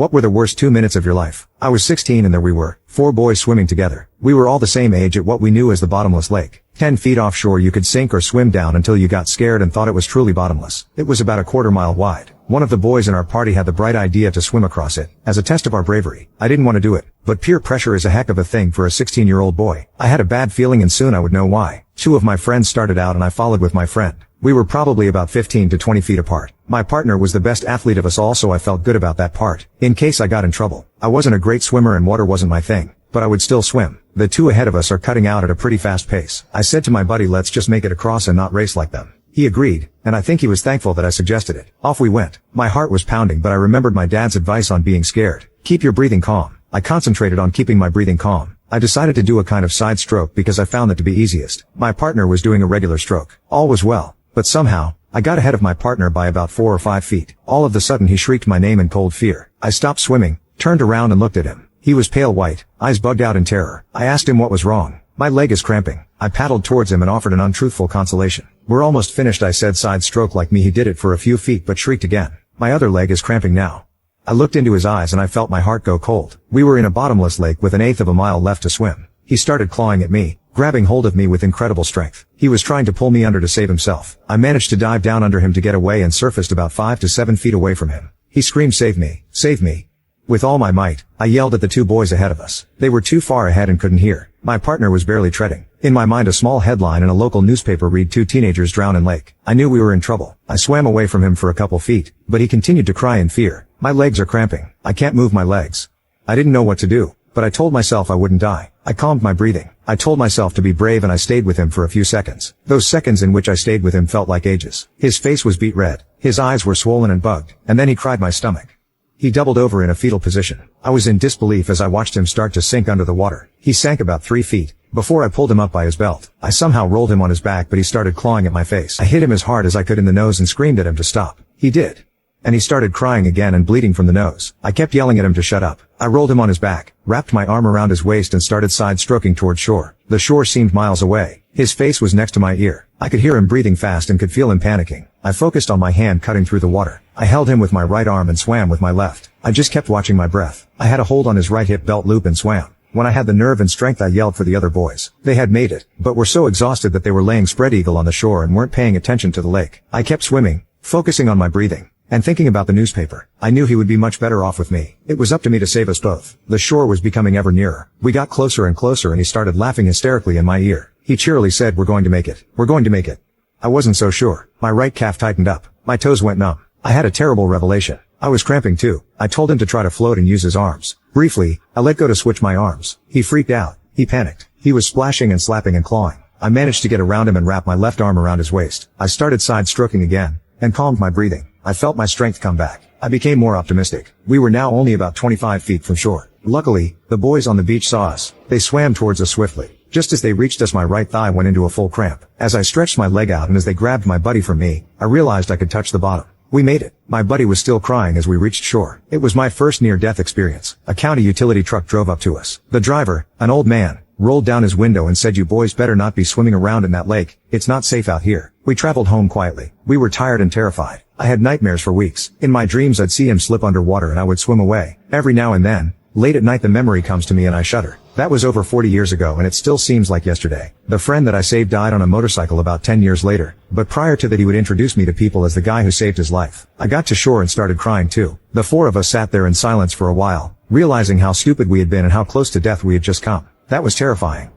What were the worst 2 minutes of your life? I was 16 and there we were, 4 boys swimming together. We were all the same age at what we knew as the bottomless lake. 10 feet offshore you could sink or swim down until you got scared and thought it was truly bottomless. It was about a quarter-mile wide. One of the boys in our party had the bright idea to swim across it, as a test of our bravery. I didn't want to do it, but peer pressure is a heck of a thing for a 16-year-old boy. I had a bad feeling and soon I would know why. 2 of my friends started out and I followed with my friend. We were probably about 15 to 20 feet apart. My partner was the best athlete of us all, so I felt good about that part, in case I got in trouble. I wasn't a great swimmer and water wasn't my thing, but I would still swim. The 2 ahead of us are cutting out at a pretty fast pace. I said to my buddy, let's just make it across and not race like them. He agreed, and I think he was thankful that I suggested it. Off we went. My heart was pounding, but I remembered my dad's advice on being scared. Keep your breathing calm. I concentrated on keeping my breathing calm. I decided to do a kind of side stroke because I found that to be easiest. My partner was doing a regular stroke. All was well, but somehow, I got ahead of my partner by about 4 or 5 feet. All of a sudden he shrieked my name in cold fear. I stopped swimming, turned around and looked at him. He was pale white, eyes bugged out in terror. I asked him what was wrong. My leg is cramping. I paddled towards him and offered an untruthful consolation. We're almost finished, I said. Side stroke like me. He did it for a few feet but shrieked again. My other leg is cramping now. I looked into his eyes and I felt my heart go cold. We were in a bottomless lake with 1/8 of a mile left to swim. He started clawing at me, grabbing hold of me with incredible strength. He was trying to pull me under to save himself. I managed to dive down under him to get away and surfaced about 5 to 7 feet away from him. He screamed, "Save me! Save me!" With all my might, I yelled at the 2 boys ahead of us. They were too far ahead and couldn't hear. My partner was barely treading. In my mind, a small headline in a local newspaper read, "2 teenagers drown in lake." I knew we were in trouble. I swam away from him for a couple feet, but he continued to cry in fear. My legs are cramping. I can't move my legs. I didn't know what to do, but I told myself I wouldn't die. I calmed my breathing. I told myself to be brave and I stayed with him for a few seconds. Those seconds in which I stayed with him felt like ages. His face was beet red. His eyes were swollen and bugged. And then he cried my stomach. He doubled over in a fetal position. I was in disbelief as I watched him start to sink under the water. He sank about 3 feet before I pulled him up by his belt. I somehow rolled him on his back, but he started clawing at my face. I hit him as hard as I could in the nose and screamed at him to stop. He did. And he started crying again and bleeding from the nose. I kept yelling at him to shut up. I rolled him on his back, wrapped my arm around his waist and started side stroking toward shore. The shore seemed miles away. His face was next to my ear. I could hear him breathing fast and could feel him panicking. I focused on my hand cutting through the water. I held him with my right arm and swam with my left. I just kept watching my breath. I had a hold on his right hip belt loop and swam. When I had the nerve and strength, I yelled for the other boys. They had made it, but were so exhausted that they were laying spread eagle on the shore and weren't paying attention to the lake. I kept swimming, focusing on my breathing, and thinking about the newspaper. I knew he would be much better off with me. It was up to me to save us both. The shore was becoming ever nearer. We got closer and closer and he started laughing hysterically in my ear. He cheerily said, "We're going to make it. We're going to make it." I wasn't so sure. My right calf tightened up. My toes went numb. I had a terrible revelation. I was cramping too. I told him to try to float and use his arms. Briefly, I let go to switch my arms. He freaked out. He panicked. He was splashing and slapping and clawing. I managed to get around him and wrap my left arm around his waist. I started side stroking again and calmed my breathing. I felt my strength come back. I became more optimistic. We were now only about 25 feet from shore. Luckily, the boys on the beach saw us. They swam towards us swiftly. Just as they reached us, my right thigh went into a full cramp. As I stretched my leg out and as they grabbed my buddy from me, I realized I could touch the bottom. We made it. My buddy was still crying as we reached shore. It was my first near-death experience. A county utility truck drove up to us. The driver, an old man, rolled down his window and said, "You boys better not be swimming around in that lake. It's not safe out here." We traveled home quietly. We were tired and terrified. I had nightmares for weeks. In my dreams, I'd see him slip underwater and I would swim away. Every now and then, late at night, the memory comes to me and I shudder. That was over 40 years ago and it still seems like yesterday. The friend that I saved died on a motorcycle about 10 years later, but prior to that he would introduce me to people as the guy who saved his life. I got to shore and started crying too. The 4 of us sat there in silence for a while, realizing how stupid we had been and how close to death we had just come. That was terrifying.